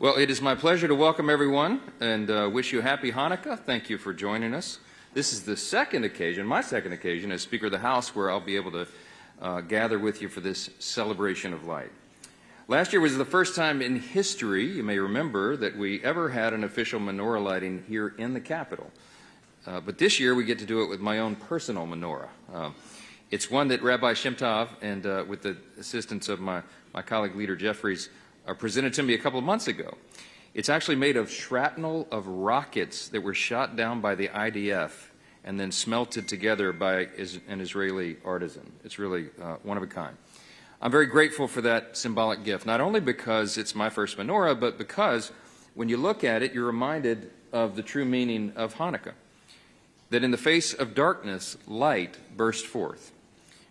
Well, it is my pleasure to welcome everyone and wish you a happy Hanukkah. Thank you for joining us. This is the second occasion, my second occasion as Speaker of the House, where I'll be able to gather with you for this celebration of light. Last year was the first time in history, you may remember, that we ever had an official menorah lighting here in the Capitol. But this year we get to do it with my own personal menorah. It's one that Rabbi Shem Tov and with the assistance of my colleague Leader Jeffries presented to me a couple of months ago. It's actually made of shrapnel of rockets that were shot down by the IDF and then smelted together by an Israeli artisan. It's really one of a kind. I'm very grateful for that symbolic gift, not only because it's my first menorah, but because when you look at it, you're reminded of the true meaning of Hanukkah, that in the face of darkness, light burst forth,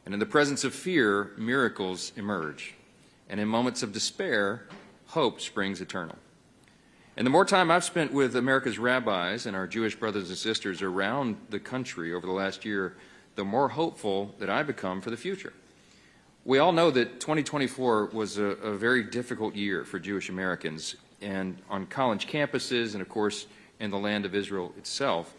and in the presence of fear, miracles emerge. And in moments of despair, hope springs eternal. And the more time I've spent with America's rabbis and our Jewish brothers and sisters around the country over the last year, the more hopeful that I become for the future. We all know that 2024 was a very difficult year for Jewish Americans, and on college campuses and, of course, in the land of Israel itself.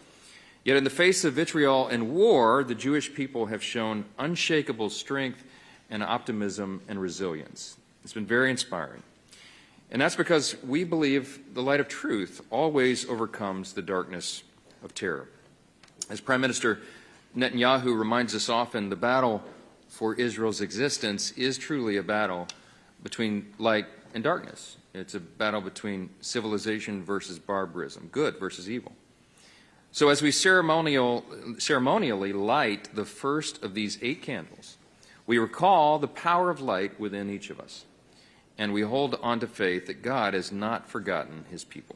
Yet in the face of vitriol and war, the Jewish people have shown unshakable strength and optimism and resilience. It's been very inspiring. And that's because we believe the light of truth always overcomes the darkness of terror. As Prime Minister Netanyahu reminds us often, the battle for Israel's existence is truly a battle between light and darkness. It's a battle between civilization versus barbarism, good versus evil. So as we ceremonially light the first of these 8 candles, we recall the power of light within each of us, and we hold on to faith that God has not forgotten his people.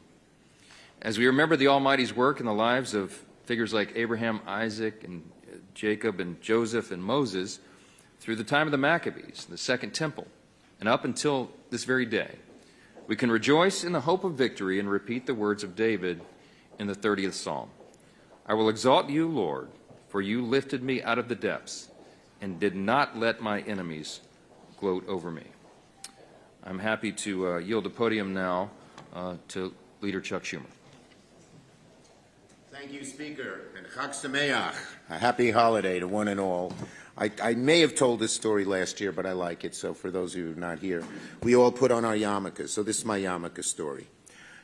As we remember the Almighty's work in the lives of figures like Abraham, Isaac, and Jacob, and Joseph, and Moses, through the time of the Maccabees, the Second Temple, and up until this very day, we can rejoice in the hope of victory and repeat the words of David in the 30th Psalm. I will exalt you, Lord, for you lifted me out of the depths and did not let my enemies gloat over me. I'm happy to yield the podium now to Leader Chuck Schumer. Thank you, Speaker, and Chag Sameach, a happy holiday to one and all. I may have told this story last year, but I like it, so for those of you who are not here, we all put on our yarmulkes, so this is my yarmulke story.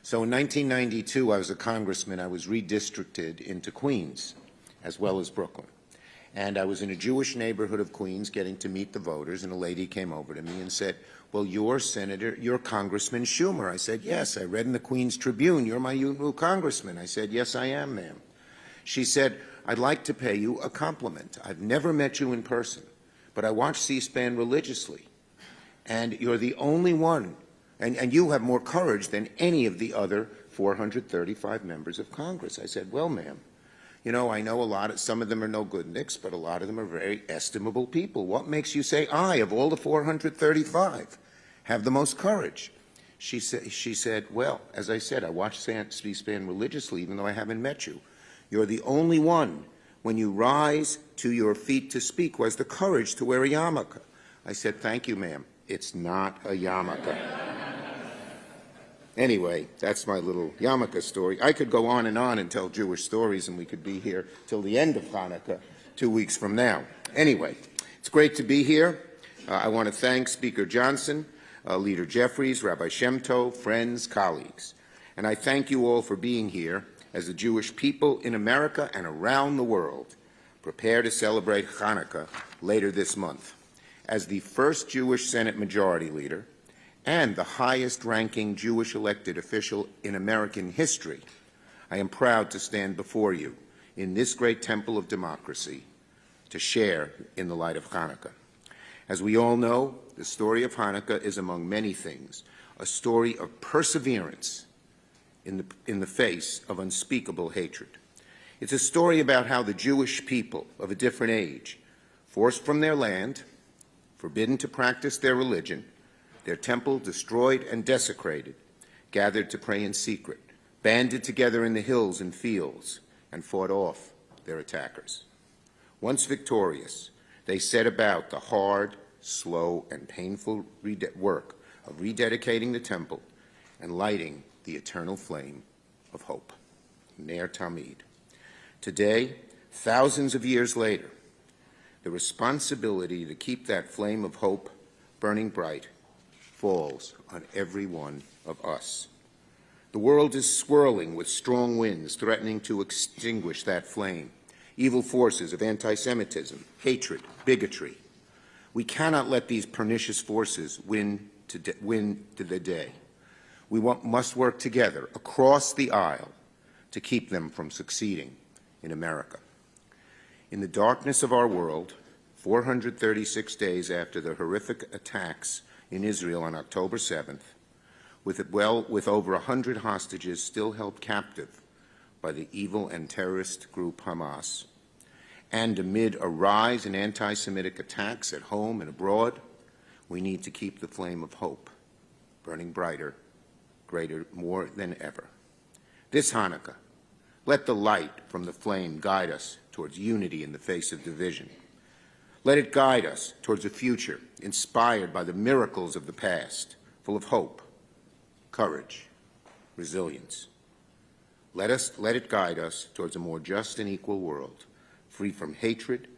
So in 1992, I was a congressman. I was redistricted into Queens, as well as Brooklyn. And I was in a Jewish neighborhood of Queens getting to meet the voters, and a lady came over to me and said, well, you're Congressman Schumer. I said, yes. I read in the Queens Tribune, you're my new congressman. I said, yes, I am, ma'am. She said, I'd like to pay you a compliment. I've never met you in person, but I watch C-SPAN religiously, and you're the only one, and you have more courage than any of the other 435 members of Congress. I said, well, ma'am, you know, I know some of them are no good nicks, but a lot of them are very estimable people. What makes you say I, of all the 435, have the most courage? She said, well, as I said, I watch C-SPAN religiously, even though I haven't met you. You're the only one, when you rise to your feet to speak, who has the courage to wear a yarmulke. I said, thank you, ma'am. It's not a yarmulke. Anyway, that's my little yarmulke story. I could go on and tell Jewish stories, and we could be here till the end of Hanukkah 2 weeks from now. Anyway, it's great to be here. I want to thank Speaker Johnson, Leader Jeffries, Rabbi Shem Tov, friends, colleagues. And I thank you all for being here as the Jewish people in America and around the world prepare to celebrate Hanukkah later this month. As the first Jewish Senate Majority Leader and the highest-ranking Jewish elected official in American history, I am proud to stand before you in this great temple of democracy to share in the light of Hanukkah. As we all know, the story of Hanukkah is, among many things, a story of perseverance in the face of unspeakable hatred. It's a story about how the Jewish people of a different age, forced from their land, forbidden to practice their religion, their temple destroyed and desecrated, gathered to pray in secret, banded together in the hills and fields, and fought off their attackers. Once victorious, they set about the hard, slow, and painful work of rededicating the temple and lighting the eternal flame of hope. Ner Tamid. Today, thousands of years later, the responsibility to keep that flame of hope burning bright falls on every one of us. The world is swirling with strong winds threatening to extinguish that flame. Evil forces of anti-Semitism, hatred, bigotry. We cannot let these pernicious forces win to the day. We must work together across the aisle to keep them from succeeding in America. In the darkness of our world, 436 days after the horrific attacks in Israel on October 7th, with over 100 hostages still held captive by the evil and terrorist group Hamas, and amid a rise in anti-Semitic attacks at home and abroad, we need to keep the flame of hope burning brighter, greater, more than ever. This Hanukkah, let the light from the flame guide us towards unity in the face of division. Let it guide us towards a future inspired by the miracles of the past, full of hope, courage, resilience. Let it guide us towards a more just and equal world, free from hatred,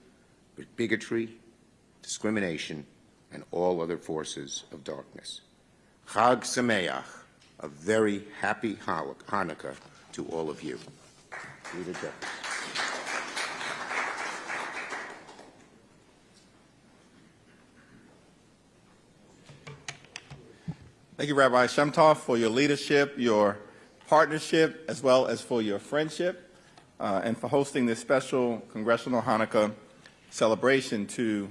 bigotry, discrimination, and all other forces of darkness. Chag Sameach, a very happy Hanukkah to all of you. Leader Jeffers. Thank you, Rabbi Shemtov, for your leadership, your partnership, as well as for your friendship, and for hosting this special Congressional Hanukkah celebration. To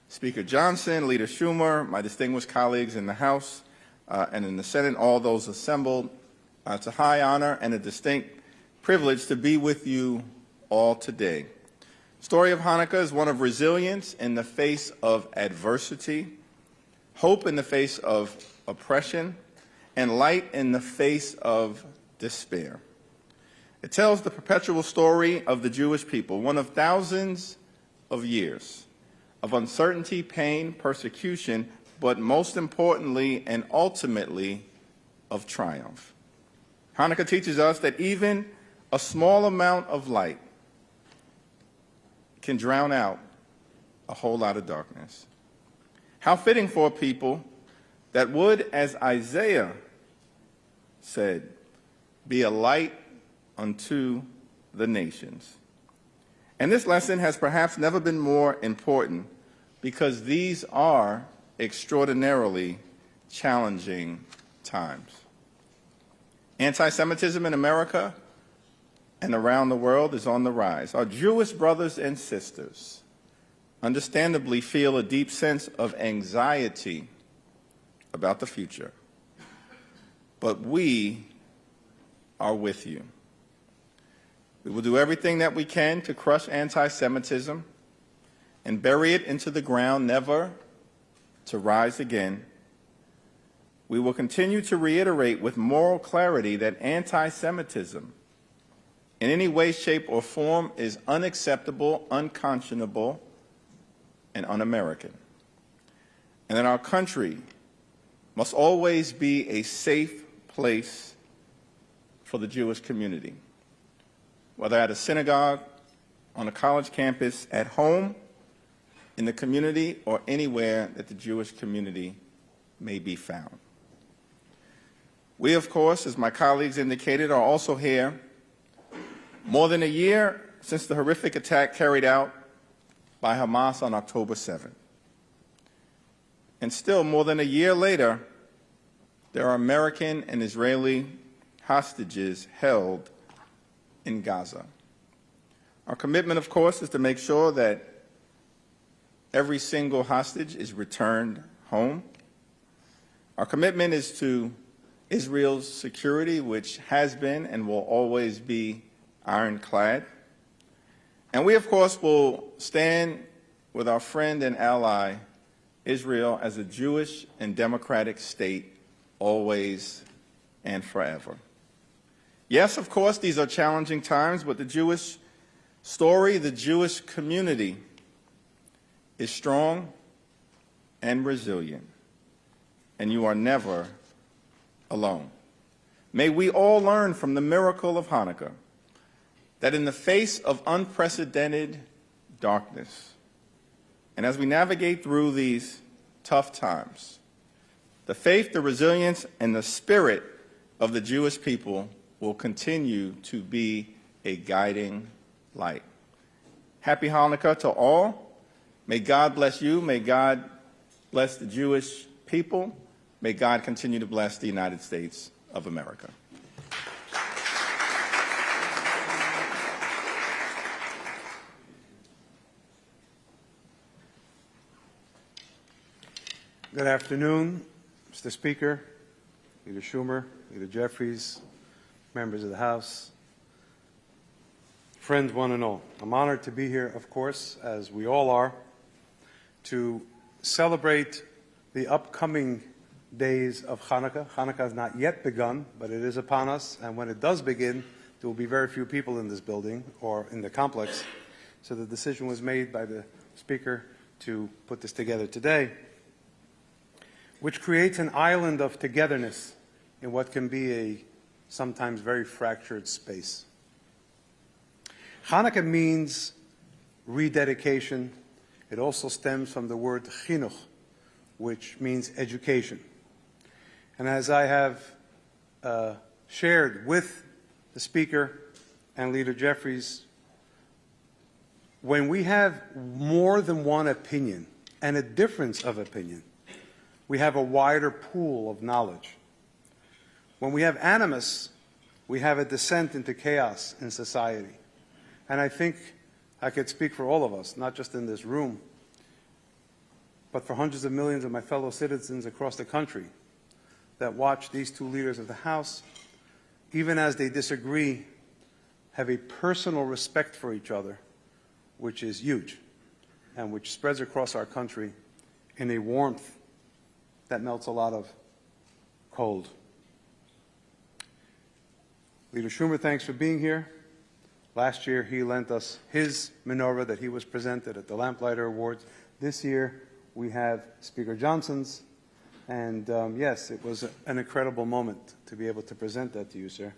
Speaker Johnson, Leader Schumer, my distinguished colleagues in the House and in the Senate, all those assembled, it's a high honor and a distinct privilege to be with you all today. The story of Hanukkah is one of resilience in the face of adversity, hope in the face of oppression, and light in the face of despair. It tells the perpetual story of the Jewish people, one of thousands of years of uncertainty, pain, persecution, but most importantly and ultimately of triumph. Hanukkah teaches us that even a small amount of light can drown out a whole lot of darkness. How fitting for a people that would, as Isaiah said, be a light unto the nations. And this lesson has perhaps never been more important because these are extraordinarily challenging times. Anti-Semitism in America and around the world is on the rise. Our Jewish brothers and sisters understandably feel a deep sense of anxiety about the future, but we are with you. We will do everything that we can to crush anti-Semitism and bury it into the ground, never to rise again. We will continue to reiterate with moral clarity that anti-Semitism in any way, shape, or form is unacceptable, unconscionable, and un-American. And that our country must always be a safe place for the Jewish community, whether at a synagogue, on a college campus, at home, in the community, or anywhere that the Jewish community may be found. We, of course, as my colleagues indicated, are also here more than a year since the horrific attack carried out by Hamas on October 7th. And still, more than a year later, there are American and Israeli hostages held in Gaza. Our commitment, of course, is to make sure that every single hostage is returned home. Our commitment is to Israel's security, which has been and will always be ironclad. And we, of course, will stand with our friend and ally, Israel, as a Jewish and democratic state, always and forever. Yes, of course, these are challenging times, but the Jewish story, the Jewish community, is strong and resilient, and you are never alone. May we all learn from the miracle of Hanukkah that in the face of unprecedented darkness, and as we navigate through these tough times, the faith, the resilience, and the spirit of the Jewish people will continue to be a guiding light. Happy Hanukkah to all. May God bless you. May God bless the Jewish people. May God continue to bless the United States of America. Good afternoon, Mr. Speaker, Leader Schumer, Leader Jeffries, members of the House, friends one and all. I'm honored to be here, of course, as we all are, to celebrate the upcoming days of Hanukkah. Hanukkah has not yet begun, but it is upon us, and when it does begin, there will be very few people in this building or in the complex. So the decision was made by the Speaker to put this together today, which creates an island of togetherness in what can be a sometimes very fractured space. Hanukkah means rededication. It also stems from the word chinuch, which means education. And as I have shared with the Speaker and Leader Jeffries, when we have more than one opinion and a difference of opinion, we have a wider pool of knowledge. When we have animus, we have a descent into chaos in society. And I think I could speak for all of us, not just in this room, but for hundreds of millions of my fellow citizens across the country that watch these two leaders of the House, even as they disagree, have a personal respect for each other, which is huge, and which spreads across our country in a warmth that melts a lot of cold. Leader Schumer, thanks for being here. Last year, he lent us his menorah that he was presented at the Lamplighter Awards. This year, we have Speaker Johnson's. And yes, it was an incredible moment to be able to present that to you, sir,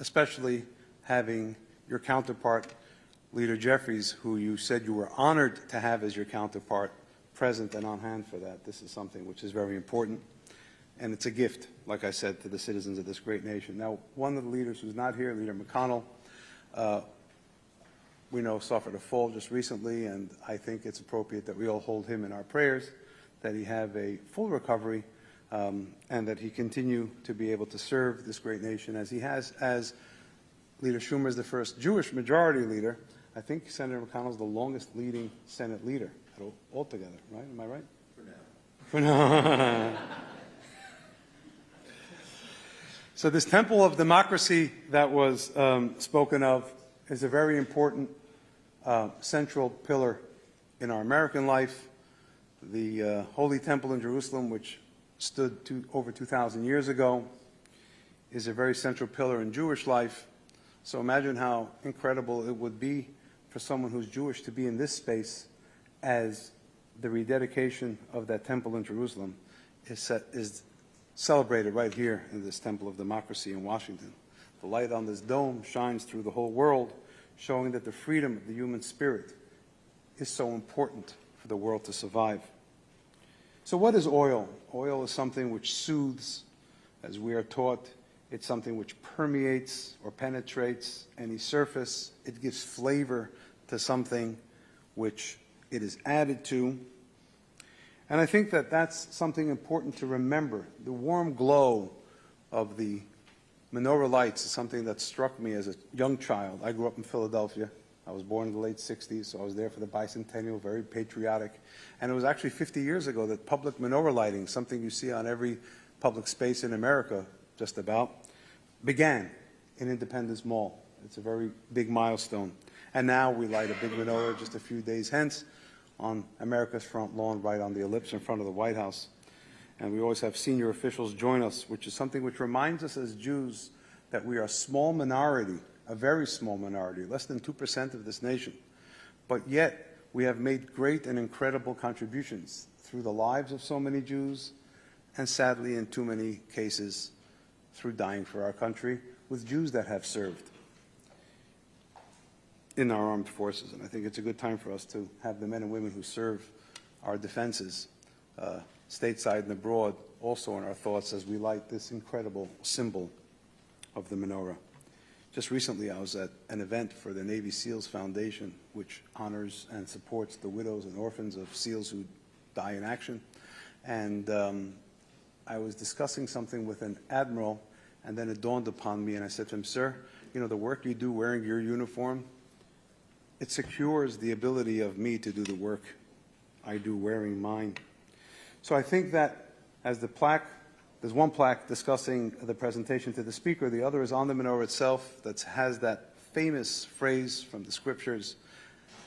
especially having your counterpart, Leader Jeffries, who you said you were honored to have as your counterpart, present and on hand for that. This is something which is very important, and it's a gift, like I said, to the citizens of this great nation. Now, one of the leaders who's not here, Leader McConnell, we know suffered a fall just recently, and I think it's appropriate that we all hold him in our prayers, that he have a full recovery, and that he continue to be able to serve this great nation as he has, as Leader Schumer is the first Jewish majority leader. I think Senator McConnell is the longest leading Senate leader altogether, right? Am I right? For now. For now. So this temple of democracy that was spoken of is a very important central pillar in our American life. The Holy Temple in Jerusalem, which stood over 2,000 years ago, is a very central pillar in Jewish life. So imagine how incredible it would be for someone who's Jewish to be in this space as the rededication of that temple in Jerusalem is celebrated right here in this Temple of Democracy in Washington. The light on this dome shines through the whole world, showing that the freedom of the human spirit is so important for the world to survive. So what is oil? Oil is something which soothes, as we are taught. It's something which permeates or penetrates any surface. It gives flavor to something which it is added to. And I think that that's something important to remember. The warm glow of the menorah lights is something that struck me as a young child. I grew up in Philadelphia. I was born in the late 60s, so I was there for the bicentennial, very patriotic. And it was actually 50 years ago that public menorah lighting, something you see on every public space in America, just about, began in Independence Mall. It's a very big milestone. And now we light a big menorah just a few days hence on America's front lawn, right on the ellipse in front of the White House. And we always have senior officials join us, which is something which reminds us as Jews that we are a small minority, a very small minority, less than 2% of this nation. But yet, we have made great and incredible contributions through the lives of so many Jews, and sadly, in too many cases, through dying for our country, with Jews that have served in our armed forces. And I think it's a good time for us to have the men and women who serve our defenses, stateside and abroad, also in our thoughts as we light this incredible symbol of the menorah. Just recently, I was at an event for the Navy SEALs Foundation, which honors and supports the widows and orphans of SEALs who die in action. And I was discussing something with an admiral, and then it dawned upon me, and I said to him, "Sir, you know, the work you do wearing your uniform, it secures the ability of me to do the work I do wearing mine." So I think that as the plaque, there's one plaque discussing the presentation to the speaker, the other is on the menorah itself that has that famous phrase from the scriptures,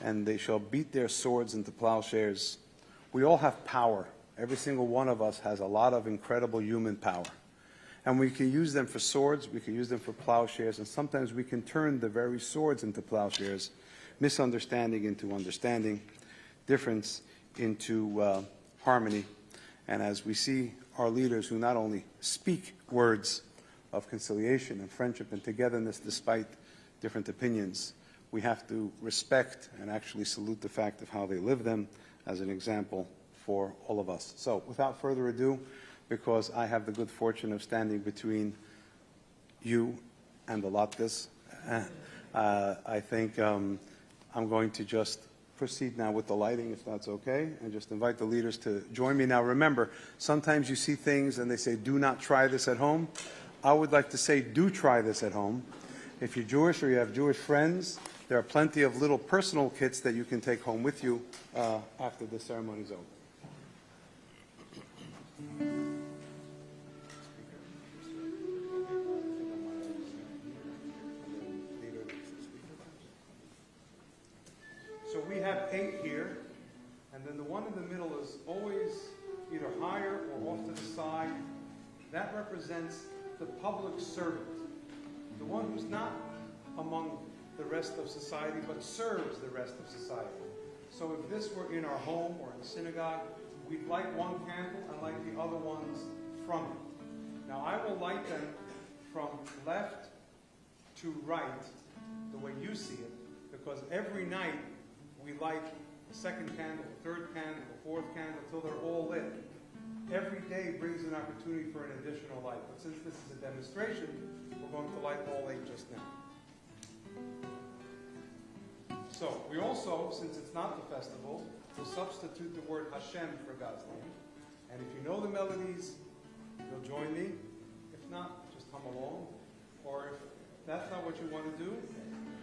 "And they shall beat their swords into plowshares." We all have power. Every single one of us has a lot of incredible human power. And we can use them for swords, we can use them for plowshares, and sometimes we can turn the very swords into plowshares, misunderstanding into understanding, difference into harmony. And as we see our leaders who not only speak words of conciliation and friendship and togetherness despite different opinions, we have to respect and actually salute the fact of how they live them as an example for all of us. So without further ado, because I have the good fortune of standing between you and the latkes, I think I'm going to just proceed now with the lighting, if that's okay, and just invite the leaders to join me. Now remember, sometimes you see things and they say, "Do not try this at home." I would like to say, do try this at home. If you're Jewish or you have Jewish friends, there are plenty of little personal kits that you can take home with you after the ceremony is over. So we have 8 here, and then the one in the middle is always either higher or off to the side. That represents the public servant, the one who's not among the rest of society, but serves the rest of society. So if this were in our home or in the synagogue, we'd light one candle and light the other ones from it. Now I will light them from left to right, the way you see it, because every night we light the second candle, the third candle, the fourth candle, until they're all lit. Every day brings an opportunity for an additional light. But since this is a demonstration, we're going to light all 8 just now. So we also, since it's not the festival, will substitute the word Hashem for God's name. And if you know the melodies, you'll join me. If not, just hum along. Or if that's not what you want to do,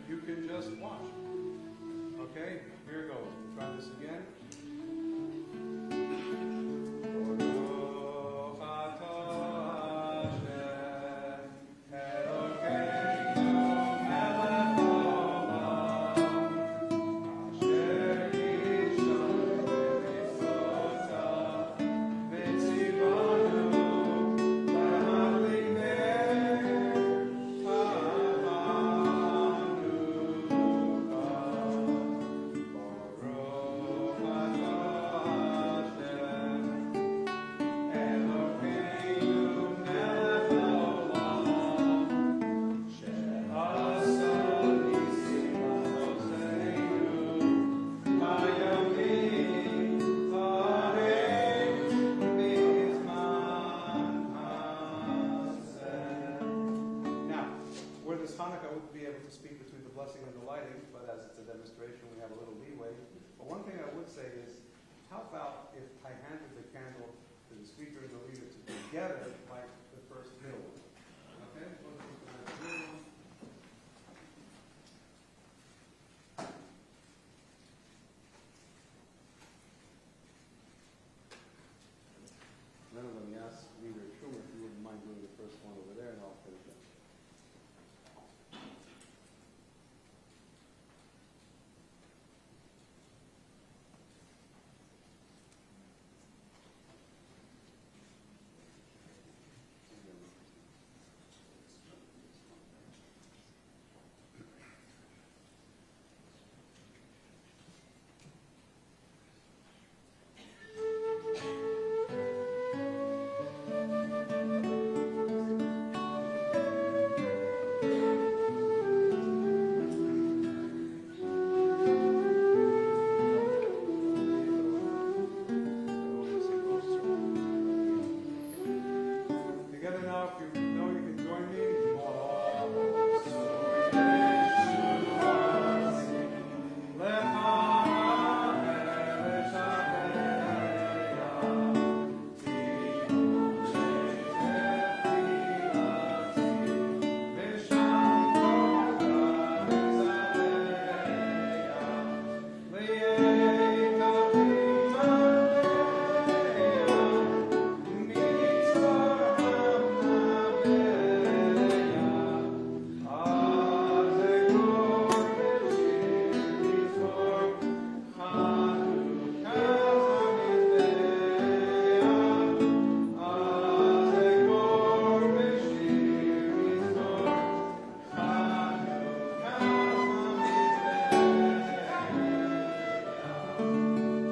you can just watch. Okay, here it goes. We'll try this again.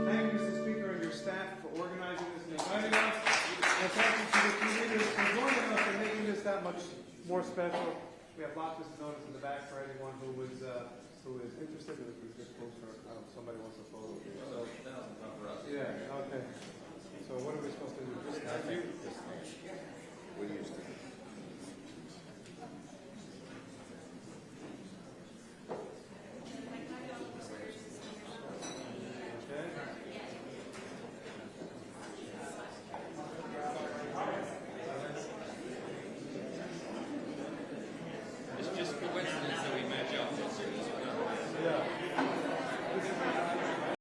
Thank you, Mr. Speaker, and your staff for organizing this and inviting us. And thank you to the community for joining us and making this that much more special. We have lots of notice in the back for anyone who is interested. If we get close for, somebody wants a photo. So, yeah, okay. So what do we